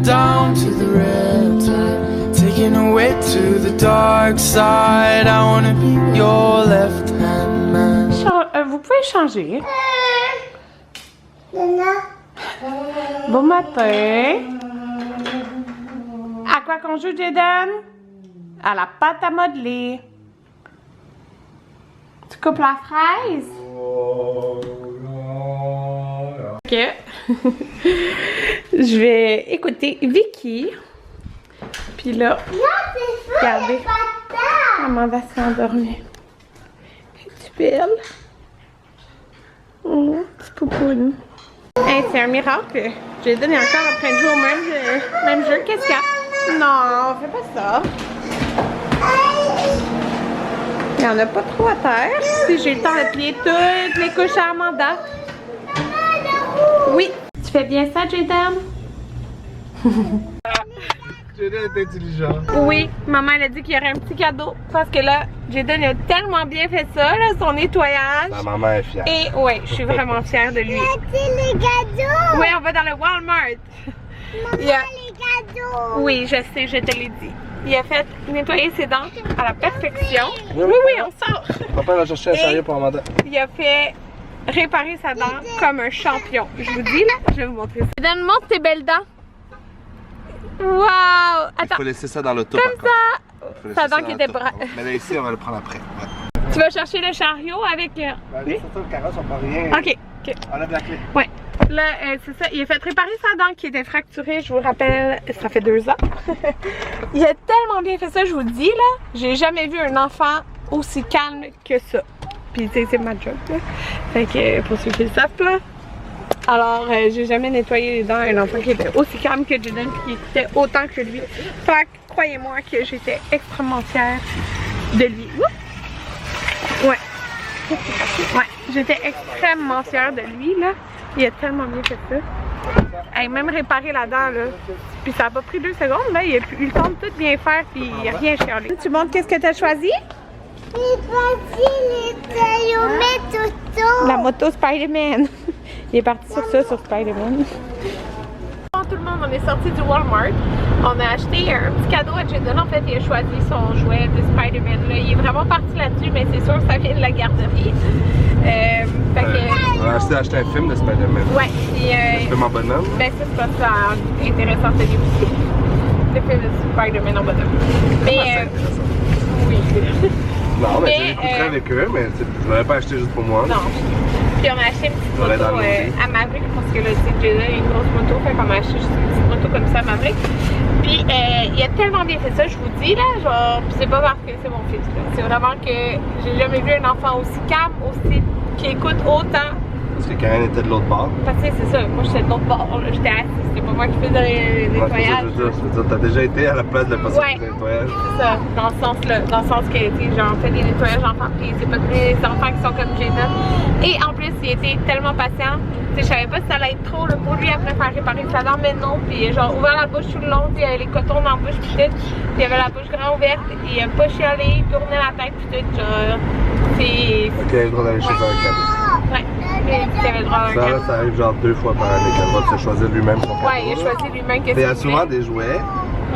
down to the riptide, taken away to the dark side. I wanna be your left hand man. Vous pouvez changer. Bon matin. À quoi qu'on joue, Jaden? À la pâte à modeler. Tu coupes la fraise? Ok. Je vais écouter Vicky. Puis là, regardez. Maman va s'endormir. Es-tu belle? Oh, petit poupoune. Hey, c'est un miracle. Jaden est encore en train de jouer au même jeu. Qu'est-ce qu'il y a? Non, fais pas ça. Il n'y en a pas trop à terre. Si j'ai le temps de plier toutes les couches à Amanda. Oui. Tu fais bien ça, Jaden? Jaden est intelligent. Oui, maman elle a dit qu'il y aurait un petit cadeau. Parce que là, Jaden a tellement bien fait ça, là, son nettoyage. La maman est fière. Et oui, je suis vraiment fière de lui. Les cadeaux! Oui, on va dans le Walmart. Maman, les cadeaux! Oui, je sais, je te l'ai dit. Il a fait nettoyer ses dents à la perfection. Oui, on sort. Papa va chercher un sérieux pour Amanda. Il a fait réparer sa dent comme un champion. Je vous dis là, je vais vous montrer ça. Donne-moi tes belles dents. Wow! Attends. Il faut laisser ça dans l'auto. Comme ça. Sa dent qui était bras. Mais là ici, on va le prendre après. Ouais. Tu vas chercher le chariot avec. Les photos de carrosse sont pas rien. Ok. On a de la clé. Ouais. Là, c'est ça. Il a fait réparer sa dent qui était fracturée. Je vous rappelle, ça fait 2 ans. Il a tellement bien fait ça, je vous dis là. J'ai jamais vu un enfant aussi calme que ça. Puis tu sais, c'est ma job là. Fait que pour ceux qui le savent là. Alors, j'ai jamais nettoyé les dents à un enfant qui était aussi calme que Jaden puis qui écoutait autant que lui. Fait que croyez-moi que j'étais extrêmement fière de lui. Ouais. Ouais, j'étais extrêmement fière de lui là. Il a tellement bien fait ça. Il a même réparé la dent là. Puis ça a pas pris 2 secondes là. Il a eu le temps de tout bien faire puis il a rien chialé. Tu montres qu'est-ce que tu as choisi? J'ai choisi les Toyometuto. La moto Spider-Man. Il est parti sur ça, sur Spider-Man. Tout le monde, on est sorti du Walmart. On a acheté un petit cadeau à Jaden. En fait, il a choisi son jouet de Spider-Man. Il est vraiment parti là-dessus, mais c'est sûr que ça vient de la garderie. On a acheté un film de Spider-Man. Ouais. Un film en bonhomme. Ben, c'est pas ça intéressant de lui aussi. Le film de Spider-Man en bonhomme. Mais, oui. Non, mais j'ai écouté avec eux, mais je l'aurais pas acheté juste pour moi. Non. Puis on a acheté une petite moto à Maverick parce que là, tu sais, Jaden a une grosse moto, fait qu'on a acheté juste une petite moto comme ça à Maverick. Puis il a tellement bien fait ça, je vous dis là, genre, pis c'est pas parce que c'est mon fils là. C'est vraiment que j'ai jamais vu un enfant aussi calme, aussi qui écoute autant. Parce que Karen était de l'autre bord. Parce que c'est ça, moi j'étais de l'autre bord, j'étais assise, c'était pas moi qui faisais le nettoyage. Je veux dire, t'as déjà été à la place de la personne qui faisait le nettoyage. C'est ça, dans ce sens-là, dans le sens que, tu sais, genre, on fait des nettoyages enfants, puis c'est pas tous les enfants qui sont comme Jaden. Et en plus, il était tellement patient, tu sais, je savais pas si ça allait être trop, là, pour lui, après faire réparer sa dent, mais non, puis genre, ouvert la bouche tout le long, puis il avait les cotons dans la bouche, puis tout, puis il avait la bouche grand ouverte, il a pas chialé, il tournait la tête, puis tout, genre, c'est... Ok, il a le droit d'aller chez un cadeau. Ouais, mais il avait le droit à un cadeau. Ça arrive genre 2 fois par année qu'elle va se choisir lui-même son cadeau. Ouais, il a choisi lui-même qu'est-ce qu'il Il y a souvent des jouets,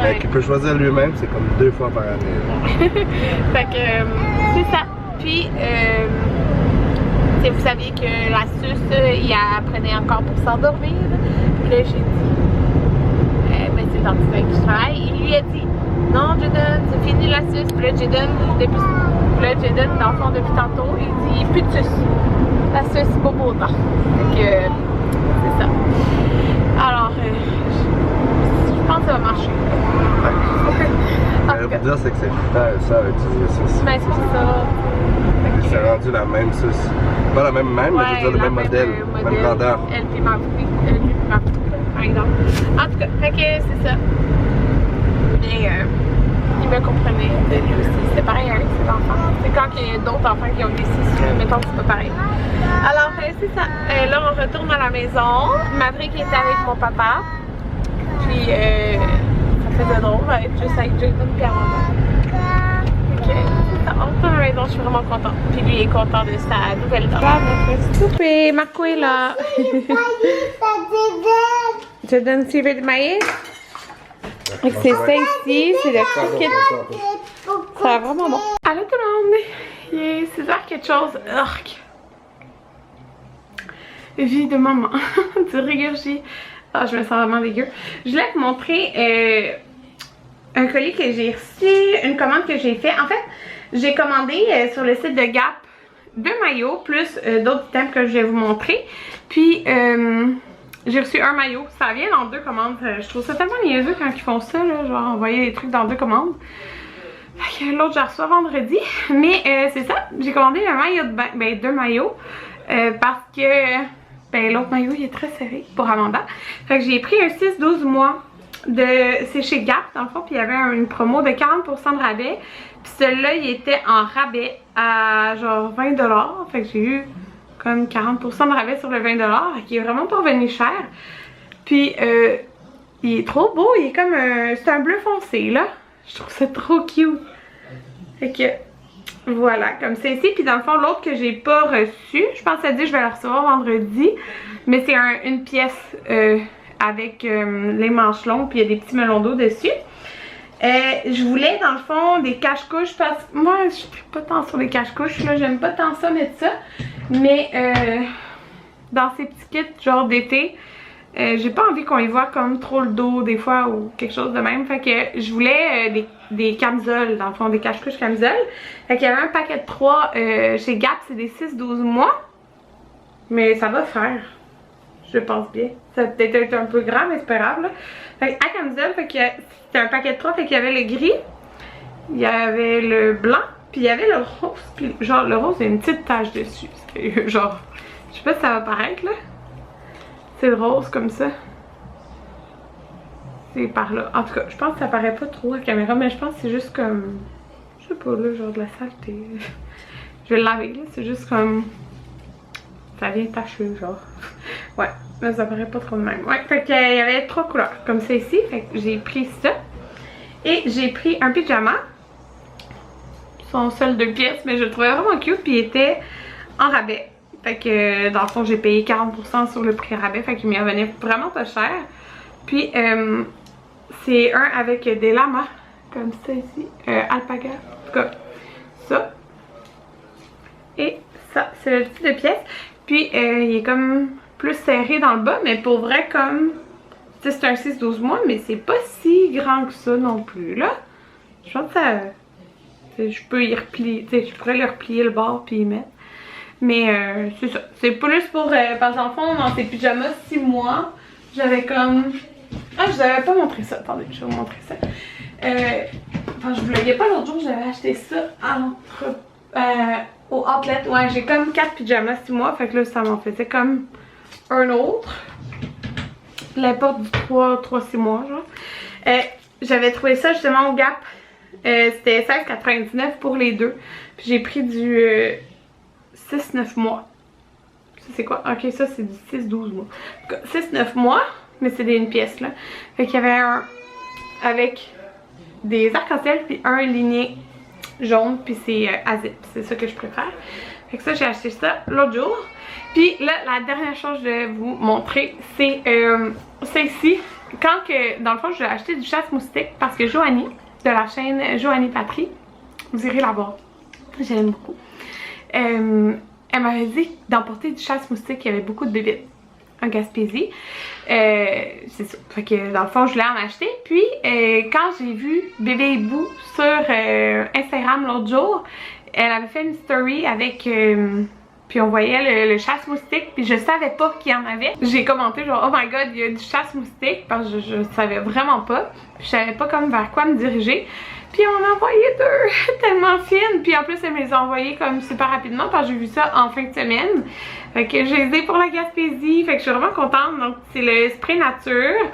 mais qu'il peut choisir lui-même, c'est comme 2 fois par année. Fait que, c'est ça. Puis, vous saviez que la suce, il apprenait encore pour s'endormir. Puis là, j'ai dit, ben c'est le dentiste avec qui je travaille. Il lui a dit, non, Jaden, c'est fini la suce. Puis là, Jaden, dans le fond, depuis tantôt, il dit, plus de suce. La suce, c'est pas beau dents. Donc, c'est ça. Alors, je pense que ça va marcher. Ce que je veux dire, c'est que c'est ça à utiliser la sauce. Mais c'est ça. C'est rendu la même sauce. Pas la même, mais je veux dire le même modèle, même grandeur. Elle puis ma fruit, par exemple. En tout cas, fait que c'est ça. Mais il me comprenait, lui aussi. C'est pareil avec ses enfants. C'est quand il y a d'autres enfants qui ont des six, mettons que c'est pas pareil. Alors, c'est ça. Là, on retourne à la maison. Maverick était avec mon papa. Puis, ça faisait drôle d'être juste avec Jaden et Amanda. Ok, on retourne à la maison, je suis vraiment contente. Puis lui est content de sa nouvelle dent. Notre souper, Marco est là. Jaden, tu veux du maïs? Fait que c'est ça ici, c'est le cricket. Ça a vraiment bon. Allô tout le monde! Il est 6h quelque chose. Urk. Vie de maman. Du régurgie. Ah, je me sens vraiment dégueu. Je voulais vous montrer un colis que j'ai reçu, une commande que j'ai fait. En fait, j'ai commandé sur le site de Gap 2 maillots plus d'autres items que je vais vous montrer. Puis j'ai reçu un maillot. Ça vient dans 2 commandes. Je trouve ça tellement niaiseux quand ils font ça, là, genre envoyer des trucs dans 2 commandes. L'autre, je la reçois vendredi. Mais c'est ça, j'ai commandé un maillot de bain, 2 maillots. Parce que l'autre maillot il est très serré pour Amanda. Fait que j'ai pris un 6-12 mois c'est chez Gap dans le fond, puis il y avait une promo de 40% de rabais. Puis celui-là il était en rabais à genre 20$. Fait que j'ai eu comme 40% de rabais sur le 20$, qui est vraiment pas revenu cher. Puis il est trop beau, il est comme c'est un bleu foncé là. Je trouve ça trop cute. Fait que voilà, comme c'est ici. Puis dans le fond, l'autre que j'ai pas reçu, je pense à dire que je vais la recevoir vendredi. Mais c'est une pièce avec les manches longues, puis il y a des petits melons d'eau dessus. Je voulais dans le fond des cache-couches parce que moi je suis pas tant sur les cache-couches là, j'aime pas tant ça mettre ça. Mais dans ces petits kits genre d'été, j'ai pas envie qu'on y voit comme trop le dos des fois ou quelque chose de même. Fait que je voulais des camisoles, dans le fond des cache-couches camisoles. Fait qu'il y avait un paquet de 3 chez Gap, c'est des 6-12 mois. Mais ça va faire. Je pense bien. Ça va peut-être être un peu grand, mais c'est pas grave là. Fait que à camisole, fait que c'était un paquet de 3, fait qu'il y avait le gris, il y avait le blanc, puis il y avait le rose. Puis genre le rose, il y a une petite tache dessus. Genre, je sais pas si ça va paraître là. C'est le rose comme ça. C'est par là. En tout cas, je pense que ça paraît pas trop à la caméra, mais je pense que c'est juste comme, je sais pas là, genre de la saleté. Je vais le laver là, c'est juste comme, ça vient tacher genre. Ouais, mais ça paraît pas trop de même. Ouais, fait qu'il y avait 3 couleurs comme ça ici. Fait que j'ai pris ça. Et j'ai pris un pyjama. Son seul 2 pièces, mais je le trouvais vraiment cute. Puis il était en rabais. Fait que dans le fond, j'ai payé 40% sur le prix rabais. Fait qu'il m'y revenait vraiment pas cher. Puis c'est un avec des lamas. Comme ça ici. Alpaga. En tout cas, ça. Et ça, c'est le petit 2 pièces. Puis il est comme plus serré dans le bas, mais pour vrai comme, tu sais c'est un 6-12 mois, mais c'est pas si grand que ça non plus là. Je pense que ça, je peux y replier, tu sais je pourrais le replier le bord puis y mettre. Mais c'est ça, c'est plus pour, par exemple dans ces pyjamas 6 mois, j'avais comme, ah je vous avais pas montré ça, attendez je vais vous montrer ça. Enfin je vous le voyais pas l'autre jour, j'avais acheté ça au outlet. Ouais, j'ai comme 4 pyjamas 6 mois, fait que là ça m'en faisait comme un autre. L'importe du 3-6 mois genre. J'avais trouvé ça justement au Gap. C'était 16,99 pour les deux. Puis j'ai pris du 6-9 mois. Ça c'est quoi? Ok, ça c'est du 6-12 mois. 6-9 mois, mais c'est une pièce là. Fait qu'il y avait un avec des arcs-en-ciel puis un ligné jaune puis c'est à zip. C'est ça que je préfère. Fait que ça j'ai acheté ça l'autre jour. Puis là, la dernière chose que je vais vous montrer, c'est ça ici. Quand que, dans le fond, je vais acheter du chasse-moustique parce que Joanie, de la chaîne Joanie Patrie, vous irez la voir. J'aime beaucoup. Elle m'avait dit d'emporter du chasse-moustique, il y avait beaucoup de bébites en Gaspésie. C'est ça. Fait que dans le fond, je voulais en acheter. Puis quand j'ai vu Bébé Hibou sur Instagram l'autre jour, elle avait fait une story avec... puis on voyait le chasse-moustique, puis je savais pas qu'il y en avait. J'ai commenté genre oh my god il y a du chasse-moustique parce que je savais vraiment pas. Puis je savais pas comme vers quoi me diriger. Puis on en a envoyé 2 tellement fines. Puis en plus elle me les a envoyées comme super rapidement parce que j'ai vu ça en fin de semaine. Fait que je les ai pour la Gaspésie. Fait que je suis vraiment contente. Donc c'est le spray nature.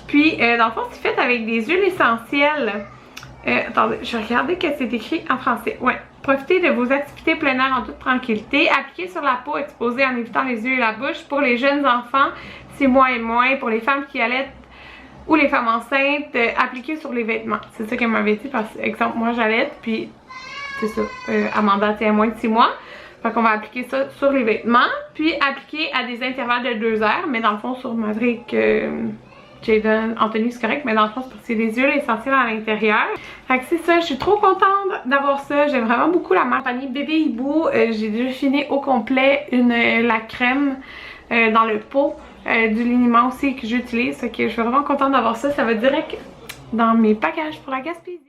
Puis dans le fond c'est fait avec des huiles essentielles. Attendez, je vais regarder que c'est écrit en français. Ouais. Profitez de vos activités plein air en toute tranquillité. Appliquez sur la peau exposée en évitant les yeux et la bouche. Pour les jeunes enfants, 6 mois et moins. Pour les femmes qui allaitent ou les femmes enceintes, appliquez sur les vêtements. C'est ça qu'elle m'avait dit. Parce que, exemple, moi j'allaite, puis c'est ça. Amanda tient moins de 6 mois. Fait qu'on va appliquer ça sur les vêtements. Puis appliquer à des intervalles de 2 heures. Mais dans le fond, sur Maverick, Jaden, Anthony c'est correct, mais dans le fond c'est parce que c'est des huiles essentielles à l'intérieur. Fait que c'est ça, je suis trop contente d'avoir ça. J'aime vraiment beaucoup la marque Bébé Hibou. J'ai déjà fini au complet la crème dans le pot du liniment aussi que j'utilise. Fait que je suis vraiment contente d'avoir ça. Ça va direct dans mes packages pour la Gaspésie.